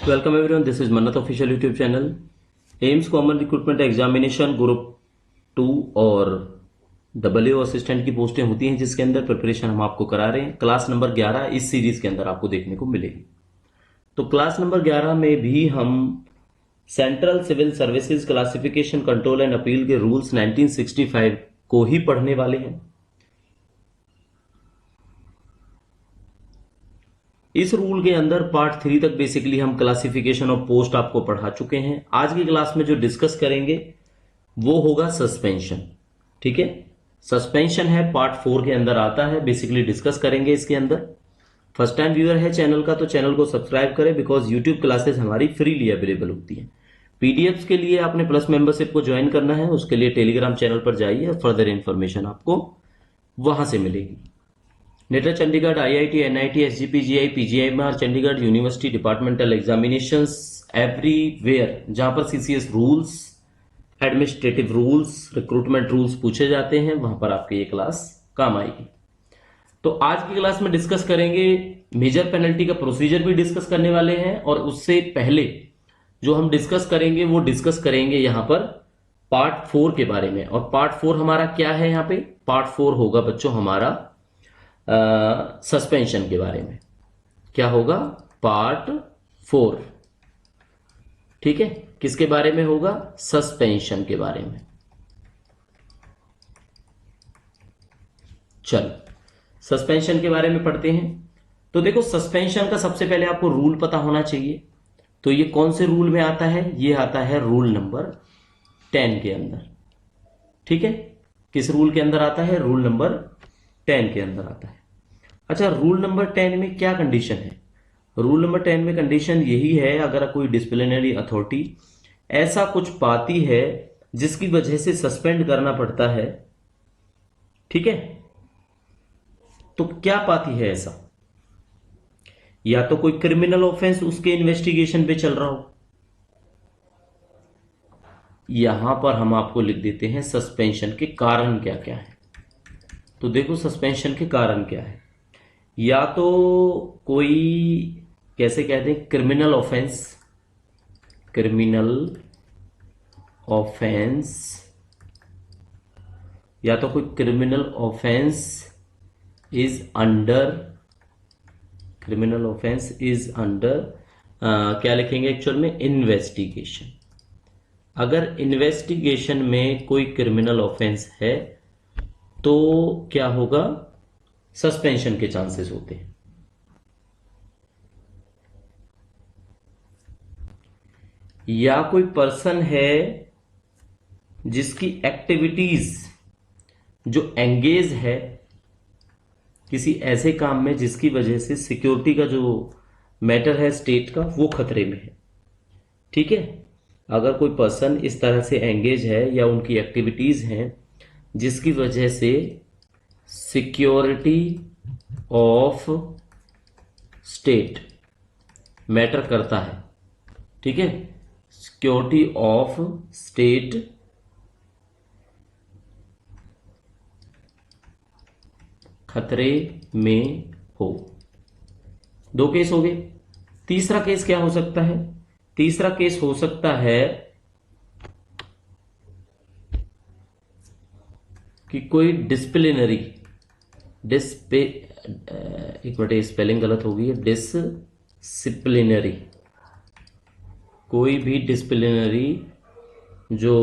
Welcome everyone, this is मन्नत official YouTube channel. AIIMS common recruitment examination group 2 और W assistant की पोस्टें होती हैं, जिसके अंदर प्रिपरेशन हम आपको करा रहे हैं। क्लास नंबर 11 इस सीरीज के अंदर आपको देखने को मिलेगी। तो क्लास नंबर 11 में भी हम central civil services classification control and appeal के रूल्स 1965 को ही पढ़ने वाले हैं। इस रूल के अंदर पार्ट 3 तक बेसिकली हम क्लासिफिकेशन ऑफ पोस्ट आपको पढ़ा चुके हैं। आज की क्लास में जो डिस्कस करेंगे वो होगा सस्पेंशन। ठीक है, सस्पेंशन है, पार्ट 4 के अंदर आता है। बेसिकली डिस्कस करेंगे इसके अंदर। फर्स्ट टाइम व्यूअर है चैनल का तो चैनल को सब्सक्राइब करें, बिकॉज यूट्यूब क्लासेस हमारी फ्रीली अवेलेबल होती है। पीडीएफ के लिए आपने प्लस मेंबरशिप को ज्वाइन करना है, उसके लिए टेलीग्राम चैनल पर जाइए, फर्दर इंफॉर्मेशन आपको वहां से मिलेगी। नेटा Chandigarh, IIT, NIT, SGPGI, PGIMER Chandigarh, university departmental examinations everywhere जहां पर CCS rules, administrative rules, recruitment rules पूछे जाते हैं, वहां पर आपकी ये क्लास काम आएगी। तो आज की क्लास में डिस्कस करेंगे मेजर पेनल्टी का प्रोसीजर भी डिस्कस करने वाले हैं, और उससे पहले जो हम डिस्कस करेंगे वो डिस्कस करेंगे यहां पर पार्ट 4 के बारे में। और पार्ट 4 हमारा क्या है? यहां पे पार्ट 4 होगा बच्चों हमारा सस्पेंशन के बारे में। क्या होगा? पार्ट 4। ठीक है, किसके बारे में होगा? सस्पेंशन के बारे में। चलो सस्पेंशन के बारे में पढ़ते हैं। तो देखो, सस्पेंशन का सबसे पहले आपको रूल पता होना चाहिए। तो ये कौन से रूल में आता है? ये आता है रूल नंबर 10 के अंदर। ठीक है, किस रूल के अंदर आता है? रूल नंबर 10 के अंदर आता है। अच्छा, रूल नंबर 10 में क्या कंडीशन है? रूल नंबर 10 में कंडीशन यही है, अगर कोई डिसिप्लिनरी अथॉरिटी ऐसा कुछ पाती है जिसकी वजह से सस्पेंड करना पड़ता है, ठीक है, तो क्या पाती है ऐसा? या तो कोई क्रिमिनल ऑफेंस उसके इन्वेस्टिगेशन पे चल रहा हो। यहां पर हम आपको लिख देते हैं सस्पेंशन के कारण क्या क्या है। तो देखो, सस्पेंशन के कारण क्या है। या तो कोई, कैसे कहते हैं, क्रिमिनल ऑफेंस, क्रिमिनल ऑफेंस, या तो कोई criminal offence is under, criminal offence is under क्या लिखेंगे एक्चुअल में? इन्वेस्टिगेशन। अगर इन्वेस्टिगेशन में कोई क्रिमिनल ऑफेंस है तो क्या होगा? सस्पेंशन के चांसेस होते हैं। या कोई पर्सन है जिसकी एक्टिविटीज जो एंगेज है किसी ऐसे काम में जिसकी वजह से सिक्योरिटी का जो मैटर है स्टेट का, वो खतरे में है। ठीक है, अगर कोई पर्सन इस तरह से एंगेज है या उनकी एक्टिविटीज हैं जिसकी वजह से सिक्योरिटी ऑफ स्टेट मैटर करता है, ठीक है, सिक्योरिटी ऑफ स्टेट खतरे में हो। 2 केस हो गए। तीसरा केस क्या हो सकता है? तीसरा केस हो सकता है कि कोई डिसिप्लिनरी, एक मिनट, स्पेलिंग गलत हो गई है, डिसिप्लिनरी, कोई भी डिसिप्लिनरी जो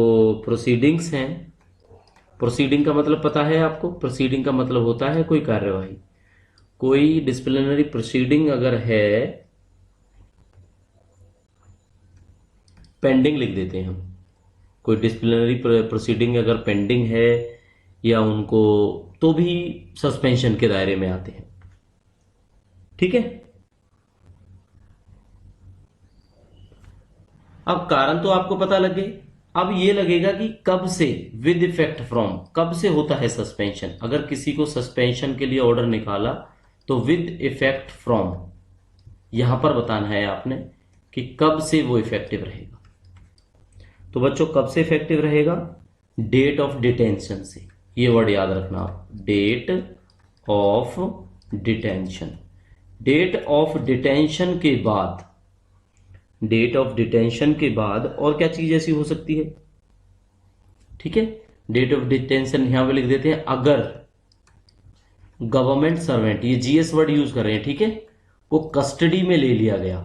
प्रोसीडिंग्स हैं, प्रोसीडिंग का मतलब पता है आपको? प्रोसीडिंग का मतलब होता है कोई कार्यवाही। कोई डिसिप्लिनरी प्रोसीडिंग अगर है, पेंडिंग लिख देते हैं हम, कोई डिसिप्लिनरी प्रोसीडिंग अगर पेंडिंग है या उनको, तो भी सस्पेंशन के दायरे में आते हैं। ठीक है, अब कारण तो आपको पता लगे। अब ये लगेगा कि कब से, विद इफेक्ट फ्रॉम, कब से होता है सस्पेंशन। अगर किसी को सस्पेंशन के लिए ऑर्डर निकाला तो विद इफेक्ट फ्रॉम यहां पर बताना है आपने कि कब से वो इफेक्टिव रहेगा। तो बच्चों, कब से इफेक्टिव रहेगा? डेट ऑफ डिटेंशन से। ये वर्ड याद रखना आप, date of detention. Date of detention के बाद डेट ऑफ डिटेंशन के बाद और क्या चीज ऐसी हो सकती है, ठीक है। डेट ऑफ डिटेंशन यहां पे लिख देते हैं, अगर गवर्नमेंट सर्वेंट, ये जीएस वर्ड यूज कर रहे हैं, ठीक है, को कस्टडी में ले लिया गया,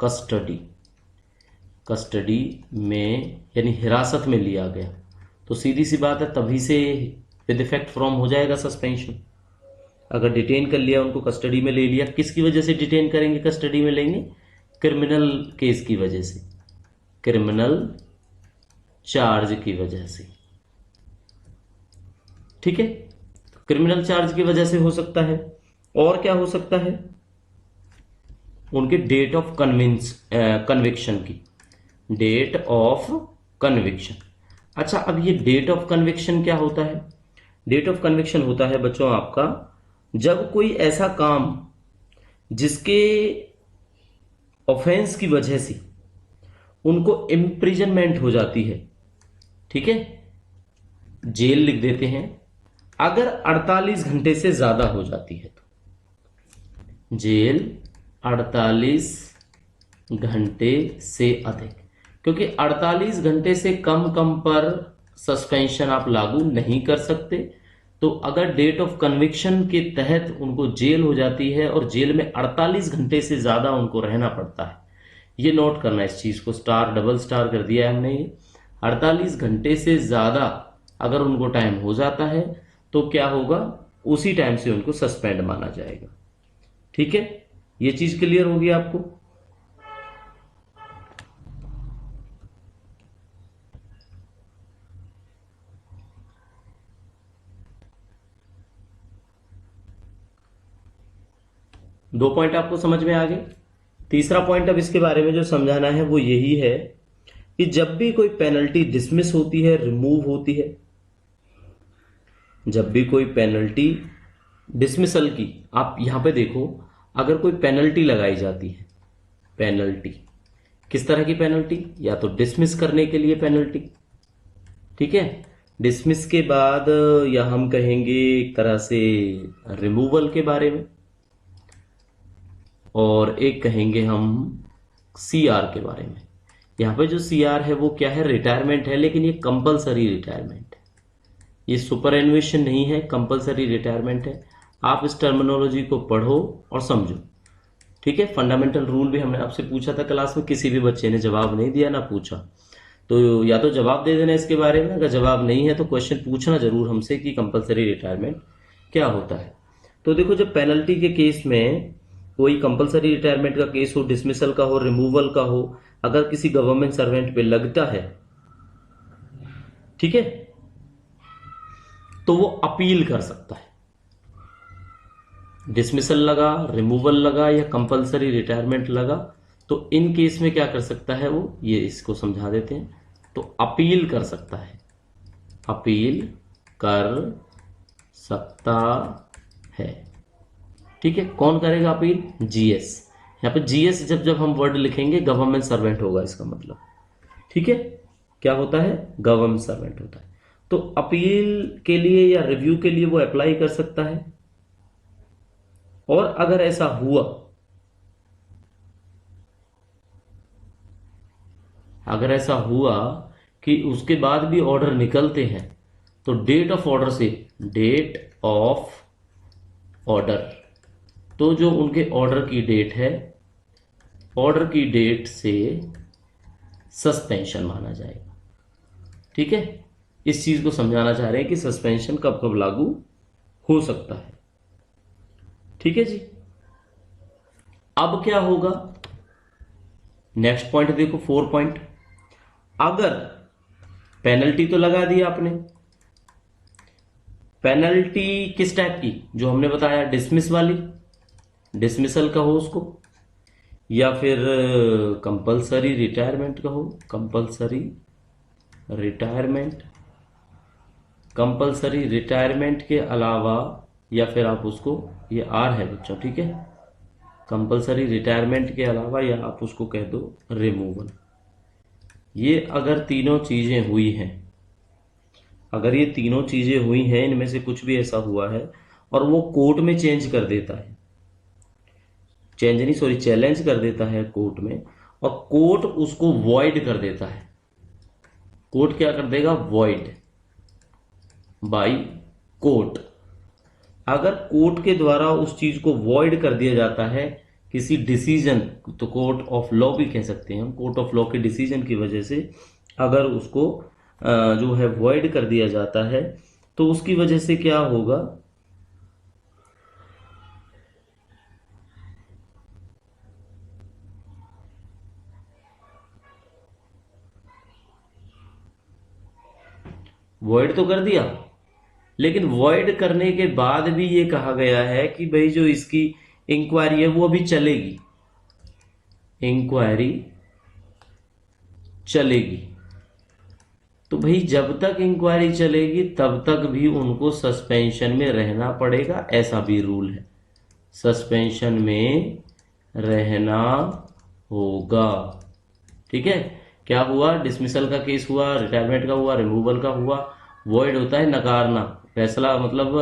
कस्टडी, कस्टडी में यानी हिरासत में लिया गया, तो सीधी सी बात है तभी से विद इफेक्ट फ्रॉम हो जाएगा सस्पेंशन। अगर डिटेन कर लिया, उनको कस्टडी में ले लिया, किसकी वजह से डिटेन करेंगे, कस्टडी में लेंगे, क्रिमिनल केस की वजह से, क्रिमिनल चार्ज की वजह से, ठीक है। क्रिमिनल चार्ज की वजह से हो सकता है। और क्या हो सकता है, उनके डेट ऑफ कन्विक्शन की, डेट ऑफ कन्विक्शन। अच्छा, अब ये डेट ऑफ कन्विक्शन क्या होता है, डेट ऑफ कन्विक्शन होता है बच्चों आपका जब कोई ऐसा काम जिसके ऑफेंस की वजह से उनको इम्प्रिजनमेंट हो जाती है, ठीक है, जेल लिख देते हैं, अगर 48 घंटे से ज्यादा हो जाती है तो जेल 48 घंटे से अधिक, क्योंकि 48 घंटे से कम पर सस्पेंशन आप लागू नहीं कर सकते। तो अगर डेट ऑफ कन्विक्शन के तहत उनको जेल हो जाती है और जेल में 48 घंटे से ज्यादा उनको रहना पड़ता है, ये नोट करना, इस चीज को स्टार डबल स्टार कर दिया है हमने, ये 48 घंटे से ज्यादा अगर उनको टाइम हो जाता है तो क्या होगा, उसी टाइम से उनको सस्पेंड माना जाएगा, ठीक है। ये चीज क्लियर होगी आपको। दो पॉइंट आपको समझ में आ गए। तीसरा पॉइंट अब इसके बारे में जो समझाना है वो यही है कि जब भी कोई पेनल्टी डिसमिस होती है, रिमूव होती है, जब भी कोई पेनल्टी डिसमिसल की, आप यहां पे देखो, अगर कोई पेनल्टी लगाई जाती है, पेनल्टी किस तरह की पेनल्टी, या तो डिसमिस करने के लिए पेनल्टी, ठीक है, डिसमिस के बाद, या हम कहेंगे एक तरह से रिमूवल के बारे में, और एक कहेंगे हम सीआर के बारे में। यहां पे जो सीआर है वो क्या है, रिटायरमेंट है, लेकिन ये कंपलसरी रिटायरमेंट है, ये सुपर एनुएशन नहीं है, कंपलसरी रिटायरमेंट है। आप इस टर्मिनोलॉजी को पढ़ो और समझो, ठीक है। फंडामेंटल रूल भी हमने आपसे पूछा था क्लास में, किसी भी बच्चे ने जवाब नहीं दिया ना पूछा, तो या तो जवाब दे देना इसके बारे में, अगर जवाब नहीं है तो क्वेश्चन पूछना जरूर हमसे कि कंपलसरी रिटायरमेंट क्या होता है। तो देखो, जब पेनल्टी के केस में कोई कंपलसरी रिटायरमेंट का केस हो, डिसमिसल का हो, रिमूवल का हो, अगर किसी गवर्नमेंट सर्वेंट पे लगता है, ठीक है, तो वो अपील कर सकता है। डिसमिसल लगा, रिमूवल लगा या कंपलसरी रिटायरमेंट लगा, तो इन केस में क्या कर सकता है वो, ये इसको समझा देते हैं, तो अपील कर सकता है, अपील कर सकता है, ठीक है। कौन करेगा अपील, जीएस। यहां पे जीएस जब जब हम वर्ड लिखेंगे गवर्नमेंट सर्वेंट होगा इसका मतलब, ठीक है, क्या होता है, गवर्नमेंट सर्वेंट होता है। तो अपील के लिए या रिव्यू के लिए वो अप्लाई कर सकता है, और अगर ऐसा हुआ, अगर ऐसा हुआ कि उसके बाद भी ऑर्डर निकलते हैं, तो डेट ऑफ ऑर्डर से, डेट ऑफ ऑर्डर, तो जो उनके ऑर्डर की डेट है, ऑर्डर की डेट से सस्पेंशन माना जाएगा, ठीक है। इस चीज को समझाना चाह रहे हैं कि सस्पेंशन कब कब लागू हो सकता है, ठीक है जी। अब क्या होगा, नेक्स्ट पॉइंट देखो, 4 पॉइंट। अगर पेनल्टी तो लगा दी आपने, पेनल्टी किस टाइप की, जो हमने बताया डिसमिस वाली, डिसमिसल का हो उसको, या फिर कंपलसरी रिटायरमेंट का हो, कंपलसरी रिटायरमेंट, कंपलसरी रिटायरमेंट के अलावा, या फिर आप उसको, ये आर है बच्चों, ठीक है, कंपलसरी रिटायरमेंट के अलावा, या आप उसको कह दो रिमूवल। ये अगर तीनों चीजें हुई हैं, अगर ये तीनों चीजें हुई हैं, इनमें से कुछ भी ऐसा हुआ है और वो कोर्ट में चेंज कर देता है, चेंज नहीं सॉरी चैलेंज कर देता है कोर्ट में, और कोर्ट उसको वॉइड कर देता है। कोर्ट क्या कर देगा? Void by court. अगर कोर्ट के द्वारा उस चीज को वॉइड कर दिया जाता है किसी डिसीजन, तो कोर्ट ऑफ लॉ भी कह सकते हैं हम, कोर्ट ऑफ लॉ के डिसीजन की वजह से अगर उसको जो है वॉइड कर दिया जाता है, तो उसकी वजह से क्या होगा? वॉइड तो कर दिया, लेकिन वॉइड करने के बाद भी ये कहा गया है कि भाई जो इसकी इंक्वायरी है वो अभी चलेगी, इंक्वायरी चलेगी। तो भाई जब तक इंक्वायरी चलेगी तब तक भी उनको सस्पेंशन में रहना पड़ेगा, ऐसा भी रूल है। सस्पेंशन में रहना होगा। ठीक है? क्या हुआ? डिसमिसल का केस हुआ, रिटायरमेंट का हुआ, रिमूवल का हुआ। वॉइड होता है नकारना, फैसला मतलब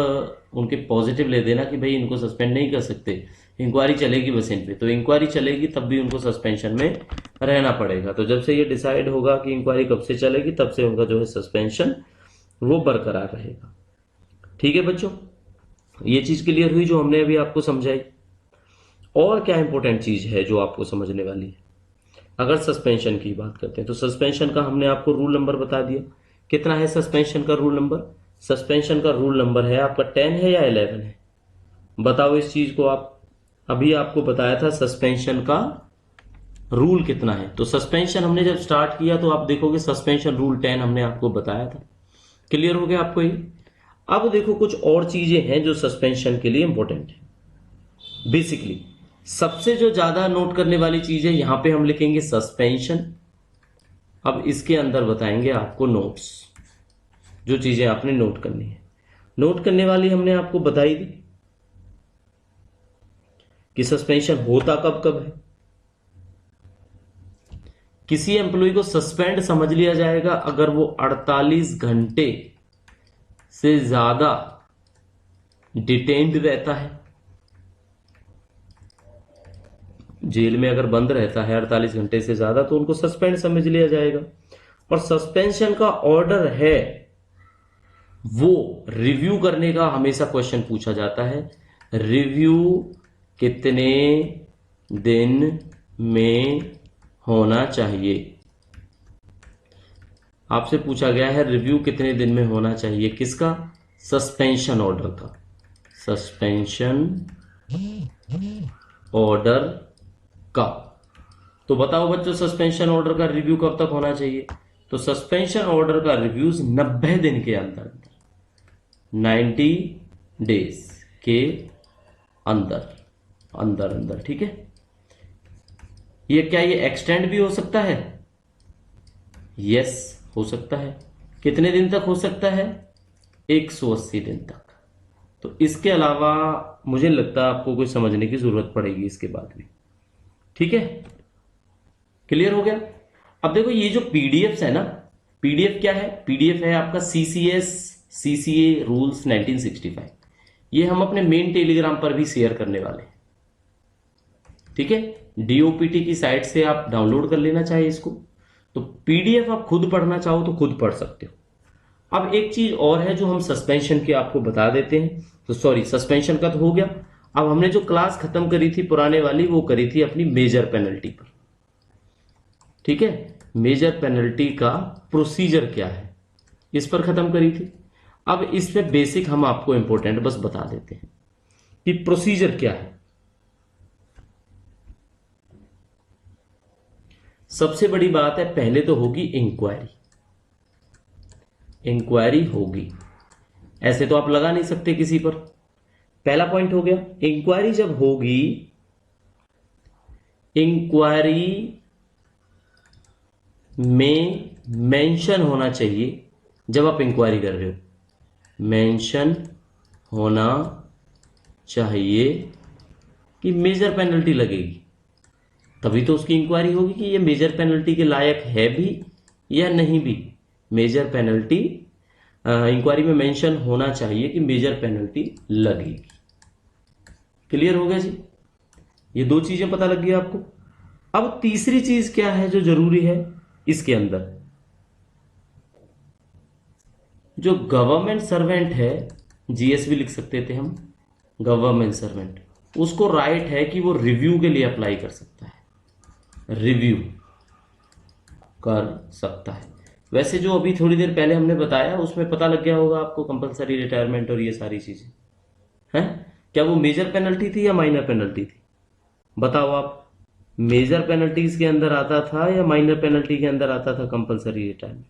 उनके पॉजिटिव ले देना कि भाई इनको सस्पेंड नहीं कर सकते, इंक्वायरी चलेगी बस इन पे। तो इंक्वायरी चलेगी तब भी उनको सस्पेंशन में रहना पड़ेगा। तो जब से ये डिसाइड होगा कि इंक्वायरी कब से चलेगी तब से उनका जो है सस्पेंशन वो बरकरार रहेगा। ठीक है बच्चों, ये चीज क्लियर हुई जो हमने अभी आपको समझाई। और क्या इंपॉर्टेंट चीज है जो आपको समझने वाली है? अगर सस्पेंशन की बात करते हैं तो सस्पेंशन का हमने आपको रूल नंबर बता दिया। कितना है सस्पेंशन का रूल नंबर? सस्पेंशन का रूल नंबर है आपका 10 है या 11 है? बताओ इस चीज को आप। अभी आपको बताया था सस्पेंशन का रूल कितना है। तो सस्पेंशन हमने जब स्टार्ट किया तो आप देखोगे सस्पेंशन रूल 10 हमने आपको बताया था। क्लियर हो गया आपको ये? अब देखो कुछ और चीजें हैं जो सस्पेंशन के लिए इंपॉर्टेंट है। बेसिकली सबसे जो ज्यादा नोट करने वाली चीज है, यहां पे हम लिखेंगे सस्पेंशन। अब इसके अंदर बताएंगे आपको नोट्स, जो चीजें आपने नोट करनी है। नोट करने वाली हमने आपको बताई दी कि सस्पेंशन होता कब कब है। किसी एम्प्लॉय को सस्पेंड समझ लिया जाएगा अगर वो 48 घंटे से ज्यादा डिटेन्ड रहता है, जेल में अगर बंद रहता है 48 घंटे से ज्यादा, तो उनको सस्पेंड समझ लिया जाएगा। और सस्पेंशन का ऑर्डर है वो रिव्यू करने का हमेशा क्वेश्चन पूछा जाता है। रिव्यू कितने दिन में होना चाहिए? आपसे पूछा गया है रिव्यू कितने दिन में होना चाहिए। किसका? सस्पेंशन ऑर्डर का। सस्पेंशन ऑर्डर का। तो बताओ बच्चों सस्पेंशन ऑर्डर का रिव्यू कब तक होना चाहिए? तो सस्पेंशन ऑर्डर का रिव्यूज 90 दिन के अंदर, 90 डेज के अंदर अंदर अंदर। ठीक है? ये क्या ये एक्सटेंड भी हो सकता है? यस, हो सकता है। कितने दिन तक हो सकता है? 180 दिन तक। तो इसके अलावा मुझे लगता है आपको कोई समझने की जरूरत पड़ेगी इसके बाद भी। ठीक है? क्लियर हो गया? अब देखो ये जो पीडीएफ है ना, पीडीएफ क्या है? पीडीएफ है आपका सीसीए रूल्स 1965। ये हम अपने मेन टेलीग्राम पर भी शेयर करने वाले हैं। ठीक है? डीओपीटी की साइट से आप डाउनलोड कर लेना चाहिए इसको। तो पीडीएफ आप खुद पढ़ना चाहो तो खुद पढ़ सकते हो। अब एक चीज और है जो हम सस्पेंशन की आपको बता देते हैं। तो सॉरी, सस्पेंशन का तो हो गया। अब हमने जो क्लास खत्म करी थी पुराने वाली, वो करी थी अपनी मेजर पेनल्टी पर। ठीक है? मेजर पेनल्टी का प्रोसीजर क्या है, इस पर खत्म करी थी। अब इस पे बेसिक हम आपको इंपॉर्टेंट बस बता देते हैं कि प्रोसीजर क्या है। सबसे बड़ी बात है, पहले तो होगी इंक्वायरी। इंक्वायरी होगी, ऐसे तो आप लगा नहीं सकते किसी पर। पहला पॉइंट हो गया। इंक्वायरी जब होगी, इंक्वायरी में मेंशन होना चाहिए, जब आप इंक्वायरी कर रहे हो मेंशन होना चाहिए कि मेजर पेनल्टी लगेगी। तभी तो उसकी इंक्वायरी होगी कि ये मेजर पेनल्टी के लायक है भी या नहीं भी। मेजर पेनल्टी इंक्वायरी में मेंशन होना चाहिए कि मेजर पेनल्टी लगेगी। क्लियर हो गया जी? ये दो चीजें पता लग गई आपको। अब तीसरी चीज क्या है जो जरूरी है इसके अंदर, जो गवर्नमेंट सर्वेंट है, जीएस भी लिख सकते थे हम, गवर्नमेंट सर्वेंट, उसको राइट है कि वो रिव्यू के लिए अप्लाई कर सकता है, रिव्यू कर सकता है। वैसे जो अभी थोड़ी देर पहले हमने बताया उसमें पता लग गया होगा आपको, कंपलसरी रिटायरमेंट और ये सारी चीजें हैं, क्या वो मेजर पेनल्टी थी या माइनर पेनल्टी थी? बताओ आप, मेजर पेनल्टीज के अंदर आता था या माइनर पेनल्टी के अंदर आता था कंपलसरी रिटायरमेंट?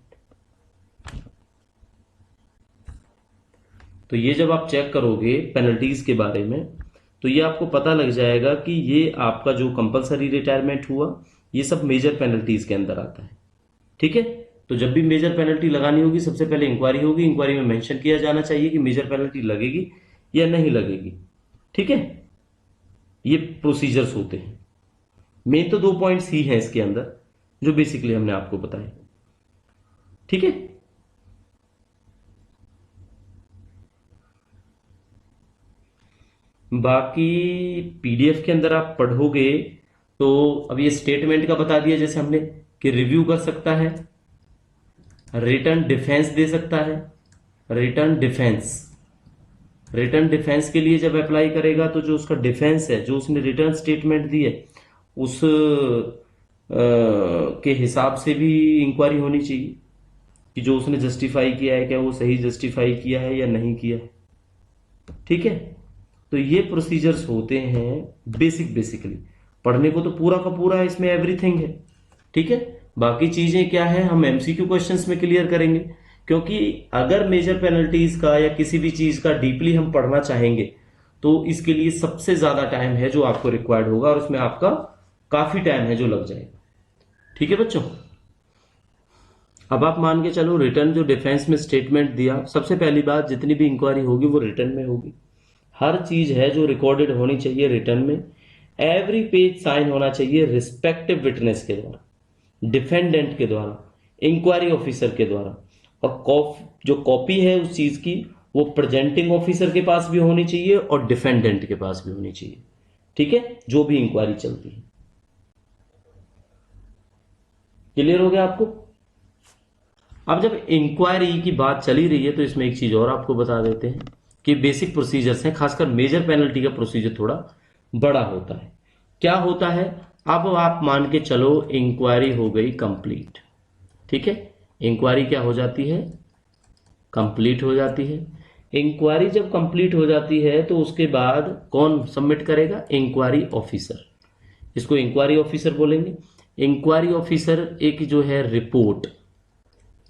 तो ये जब आप चेक करोगे पेनल्टीज के बारे में तो ये आपको पता लग जाएगा कि ये आपका जो कंपलसरी रिटायरमेंट हुआ ये सब मेजर पेनल्टीज के अंदर आता है। ठीक है, तो जब भी मेजर पेनल्टी लगानी होगी सबसे पहले इंक्वायरी होगी, इंक्वायरी में मेंशन किया जाना चाहिए कि मेजर पेनल्टी लगेगी या नहीं लगेगी। ठीक है, ये प्रोसीजर्स होते हैं। मेन तो 2 पॉइंट्स ही हैं इसके अंदर जो बेसिकली हमने आपको बताए। ठीक है, बाकी पीडीएफ के अंदर आप पढ़ोगे तो अब ये स्टेटमेंट का बता दिया जैसे हमने कि रिव्यू कर सकता है, रिटर्न डिफेंस दे सकता है, रिटर्न डिफेंस, रिटर्न डिफेंस के लिए जब अप्लाई करेगा तो जो उसका डिफेंस है, जो उसने रिटर्न स्टेटमेंट दी है उस के हिसाब से भी इंक्वायरी होनी चाहिए कि जो उसने जस्टिफाई किया है क्या वो सही जस्टिफाई किया है या नहीं किया है। ठीक है, तो ये प्रोसीजर्स होते हैं बेसिकली पढ़ने को तो पूरा का पूरा इसमें एवरीथिंग है। ठीक है, बाकी चीजें क्या है हम एमसीक्यू क्वेश्चंस में क्लियर करेंगे, क्योंकि अगर मेजर पेनल्टीज का या किसी भी चीज का डीपली हम पढ़ना चाहेंगे तो इसके लिए सबसे ज्यादा टाइम है जो आपको रिक्वायर्ड होगा और उसमें आपका काफी टाइम है जो लग जाएगा। ठीक है बच्चों, अब आप मान के चलो रिटर्न जो डिफेंस में स्टेटमेंट दिया, सबसे पहली बात जितनी भी इंक्वायरी होगी वो रिटर्न में होगी। हर चीज है जो रिकॉर्डेड होनी चाहिए रिटर्न में, एवरी पेज साइन होना चाहिए रिस्पेक्टिव विटनेस के द्वारा, डिफेंडेंट के द्वारा, इंक्वायरी ऑफिसर के द्वारा, और जो कॉपी है उस चीज की वो प्रेजेंटिंग ऑफिसर के पास भी होनी चाहिए और डिफेंडेंट के पास भी होनी चाहिए। ठीक है, जो भी इंक्वायरी चलती है। क्लियर हो गया आपको? अब जब इंक्वायरी की बात चली रही है तो इसमें एक चीज और आपको बता देते हैं कि बेसिक प्रोसीजर्स हैं, खासकर मेजर पेनल्टी का प्रोसीजर थोड़ा बड़ा होता है। क्या होता है, अब आप मान के चलो इंक्वायरी हो गई कंप्लीट। ठीक है, इंक्वायरी क्या हो जाती है, कंप्लीट हो जाती है। इंक्वायरी जब कंप्लीट हो जाती है तो उसके बाद कौन सबमिट करेगा, इंक्वायरी ऑफिसर, इसको इंक्वायरी ऑफिसर बोलेंगे। इंक्वायरी ऑफिसर एक जो है रिपोर्ट,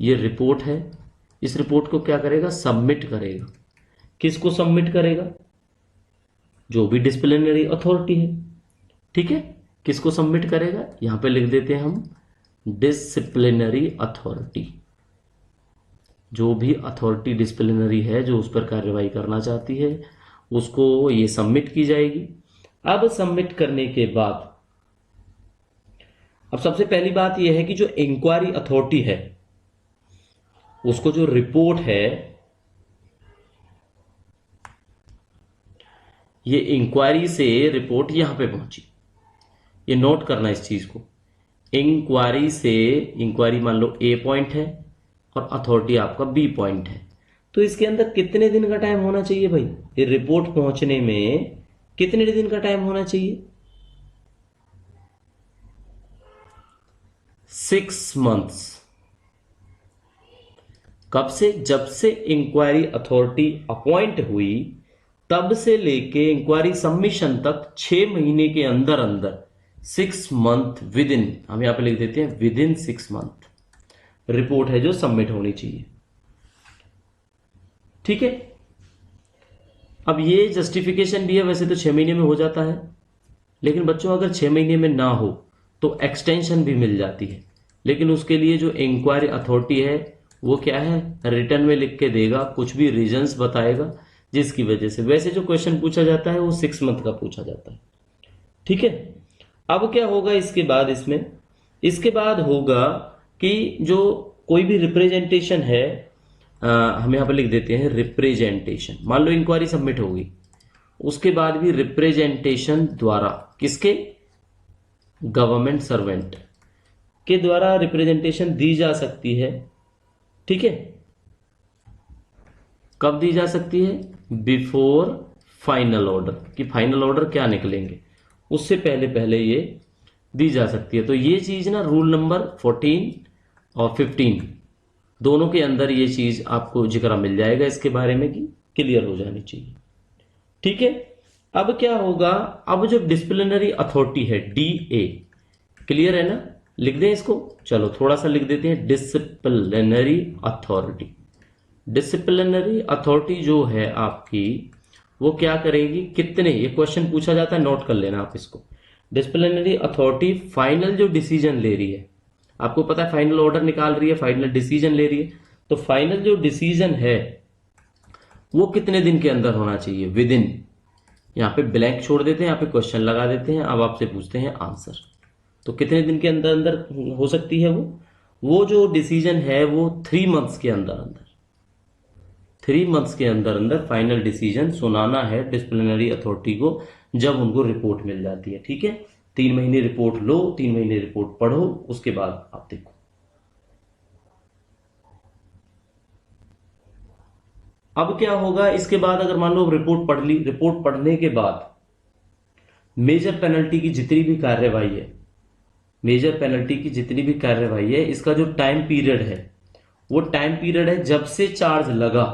ये रिपोर्ट है, इस रिपोर्ट को क्या करेगा, सबमिट करेगा। किसको सबमिट करेगा, जो भी डिसिप्लिनरी अथॉरिटी है। ठीक है, किसको सबमिट करेगा, यहां पे लिख देते हैं हम डिसिप्लिनरी अथॉरिटी, जो भी अथॉरिटी डिसिप्लिनरी है जो उस पर कार्रवाई करना चाहती है उसको ये सबमिट की जाएगी। अब सबमिट करने के बाद अब सबसे पहली बात यह है कि जो इंक्वायरी अथॉरिटी है उसको जो रिपोर्ट है, ये इंक्वायरी से रिपोर्ट यहां पे पहुंची, ये नोट करना इस चीज को। इंक्वायरी से, इंक्वायरी मान लो ए पॉइंट है और अथॉरिटी आपका बी पॉइंट है, तो इसके अंदर कितने दिन का टाइम होना चाहिए भाई, ये रिपोर्ट पहुंचने में कितने दिन का टाइम होना चाहिए, 6 मंथ्स। कब से, जब से इंक्वायरी अथॉरिटी अपॉइंट हुई तब से लेके इंक्वायरी सबमिशन तक 6 महीने के अंदर अंदर, 6 मंथ विद इन, हम यहां पे लिख देते हैं विद इन 6 मंथ रिपोर्ट है जो सबमिट होनी चाहिए। ठीक है, अब ये जस्टिफिकेशन भी है, वैसे तो 6 महीने में हो जाता है, लेकिन बच्चों अगर 6 महीने में ना हो तो एक्सटेंशन भी मिल जाती है, लेकिन उसके लिए जो इंक्वायरी अथॉरिटी है वो क्या है, रिटर्न में लिख के देगा, कुछ भी रीजंस बताएगा जिसकी वजह से। वैसे जो क्वेश्चन पूछा जाता है वो 6 मंथ का पूछा जाता है। ठीक है, अब क्या होगा इसके बाद, इसके बाद होगा कि जो कोई भी रिप्रेजेंटेशन है, हम यहां पर लिख देते हैं रिप्रेजेंटेशन। मान लो इंक्वायरी सबमिट होगी, उसके बाद भी रिप्रेजेंटेशन द्वारा, किसके, गवर्नमेंट सर्वेंट के द्वारा रिप्रेजेंटेशन दी जा सकती है, ठीक है। कब दी जा सकती है? बिफोर फाइनल ऑर्डर, कि फाइनल ऑर्डर क्या निकलेंगे उससे पहले पहले ये दी जा सकती है। तो ये चीज ना रूल नंबर 14 और 15 दोनों के अंदर ये चीज आपको जिक्र मिल जाएगा इसके बारे में कि क्लियर हो जानी चाहिए, ठीक है। अब क्या होगा, अब जो डिसिप्लिनरी अथॉरिटी है DA, क्लियर है ना, लिख दें इसको, चलो थोड़ा सा लिख देते हैं। डिसिप्लिनरी अथॉरिटी, डिसिप्लिनरी अथॉरिटी जो है आपकी वो क्या करेगी, कितने, ये क्वेश्चन पूछा जाता है, नोट कर लेना आप इसको। डिसिप्लिनरी अथॉरिटी फाइनल जो डिसीजन ले रही है, आपको पता है फाइनल ऑर्डर निकाल रही है, फाइनल डिसीजन ले रही है, तो फाइनल जो डिसीजन है वो कितने दिन के अंदर होना चाहिए, विद इन, यहाँ पे ब्लैंक छोड़ देते हैं, यहाँ पे क्वेश्चन लगा देते हैं, अब आपसे पूछते हैं आंसर। तो कितने दिन के अंदर अंदर हो सकती है वो जो डिसीजन है वो 3 मंथ्स के अंदर अंदर, 3 मंथ्स के अंदर अंदर फाइनल डिसीजन सुनाना है डिसिप्लिनरी अथॉरिटी को, जब उनको रिपोर्ट मिल जाती है, ठीक है। 3 महीने रिपोर्ट लो, 3 महीने रिपोर्ट पढ़ो, उसके बाद आप देखो। अब क्या होगा इसके बाद, अगर मान लो रिपोर्ट पढ़ ली, रिपोर्ट पढ़ने के बाद मेजर पेनल्टी की जितनी भी कार्यवाही है, मेजर पेनल्टी की जितनी भी कार्यवाही है, इसका जो टाइम पीरियड है वो टाइम पीरियड है जब से चार्ज लगा,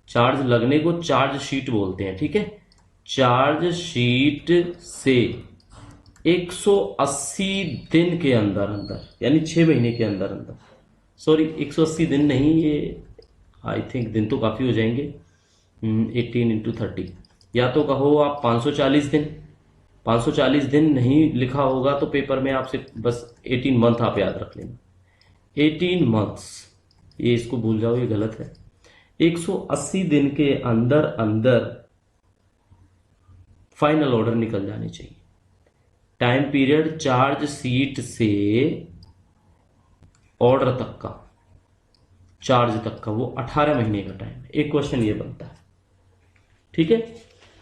चार्ज लगने को चार्ज शीट बोलते हैं, ठीक है। चार्ज शीट से 180 दिन के अंदर अंदर, यानी 6 महीने के अंदर अंदर, सॉरी 180 दिन नहीं, ये आई थिंक दिन तो काफी हो जाएंगे, 18 इंटू 30, या तो कहो आप 540 दिन, 540 दिन नहीं लिखा होगा तो पेपर में आपसे बस 18 मंथ आप याद रख लेना, 18 मंथ्स, ये इसको भूल जाओ, ये गलत है। 180 दिन के अंदर अंदर फाइनल ऑर्डर निकल जाने चाहिए। टाइम पीरियड चार्ज शीट से ऑर्डर तक का, चार्ज तक का, वो 18 महीने का टाइम है। एक क्वेश्चन ये बनता है, ठीक है।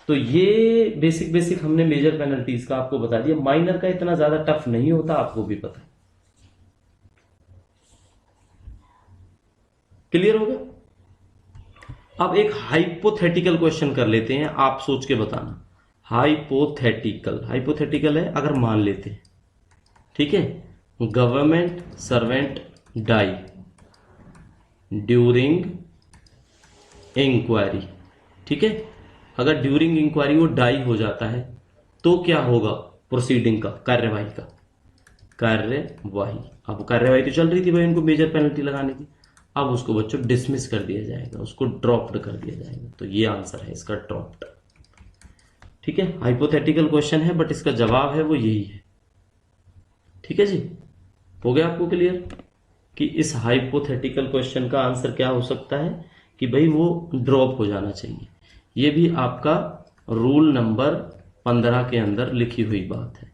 तो ये बेसिक हमने मेजर पेनल्टीज का आपको बता दिया, माइनर का इतना ज्यादा टफ नहीं होता, आपको भी पता है, क्लियर हो गया। अब एक हाइपोथेटिकल क्वेश्चन कर लेते हैं, आप सोच के बताना। हाइपोथेटिकल, हाइपोथेटिकल है, अगर मान लेते हैं, ठीक है, government servant die during inquiry, ठीक है। अगर ड्यूरिंग इंक्वायरी वो डाई हो जाता है तो क्या होगा प्रोसीडिंग का, कार्यवाही का, कार्यवाही, अब कार्यवाही तो चल रही थी भाई उनको मेजर पेनल्टी लगाने की, अब उसको बच्चों डिसमिस कर दिया जाएगा, उसको ड्रॉप्ड कर दिया जाएगा। तो ये आंसर है इसका, ड्रॉप्ड, ठीक है। हाइपोथेटिकल क्वेश्चन है बट इसका जवाब है वो यही है, ठीक है जी। हो गया आपको क्लियर कि इस हाइपोथेटिकल क्वेश्चन का आंसर क्या हो सकता है, कि भाई वो ड्रॉप हो जाना चाहिए। ये भी आपका रूल नंबर 15 के अंदर लिखी हुई बात है,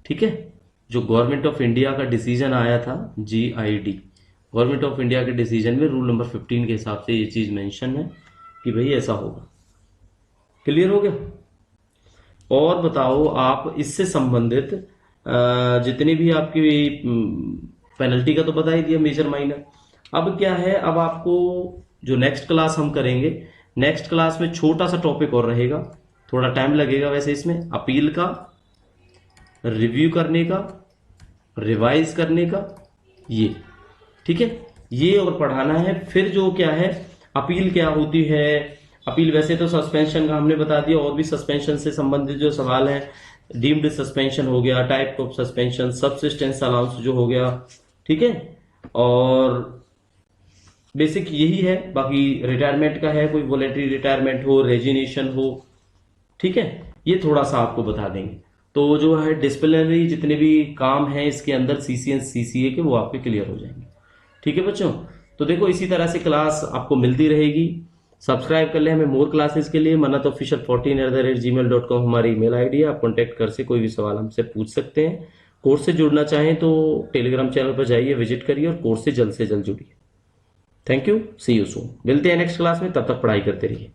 ठीक है। जो गवर्नमेंट ऑफ इंडिया का डिसीजन आया था, GID, गवर्नमेंट ऑफ इंडिया के डिसीजन में रूल नंबर 15 के हिसाब से ये चीज मेंशन है कि भाई ऐसा होगा। क्लियर हो गया। और बताओ आप इससे संबंधित जितनी भी आपकी पेनल्टी का तो बता ही दिया, मेजर माइनर। अब क्या है, अब आपको जो नेक्स्ट क्लास हम करेंगे, नेक्स्ट क्लास में छोटा सा टॉपिक और रहेगा, थोड़ा टाइम लगेगा वैसे इसमें, अपील का, रिव्यू करने का, रिवाइज करने का, ये, ठीक है, ये और पढ़ाना है। फिर जो क्या है, अपील क्या होती है, अपील वैसे तो सस्पेंशन का हमने बता दिया, और भी सस्पेंशन से संबंधित जो सवाल है, डीम्ड सस्पेंशन हो गया, type of suspension, subsistence allowance जो हो गया, ठीक है, और बेसिक यही है। बाकी रिटायरमेंट का है, कोई वॉलेंटरी रिटायरमेंट हो, रेजिग्नेशन हो, ठीक है, ये थोड़ा सा आपको बता देंगे। तो जो है डिसिप्लिनरी जितने भी काम हैं इसके अंदर CCN CCA के, वो आपके क्लियर हो जाएंगे, ठीक है बच्चों। तो देखो इसी तरह से क्लास आपको मिलती रहेगी। सब्सक्राइब कर ले हमें मोर क्लासेस के लिए। manatofficial14@gmail.com हमारी ईमेल आईडी है, आप कॉन्टेक्ट कर से कोई भी सवाल हमसे पूछ सकते हैं। कोर्स से जुड़ना चाहें तो टेलीग्राम चैनल पर जाइए, विजिट करिए और कोर्स से जल्द जुड़िए। Thank you, see you soon. मिलते हैं नेक्स्ट क्लास में, तब तक पढ़ाई करते रहिए।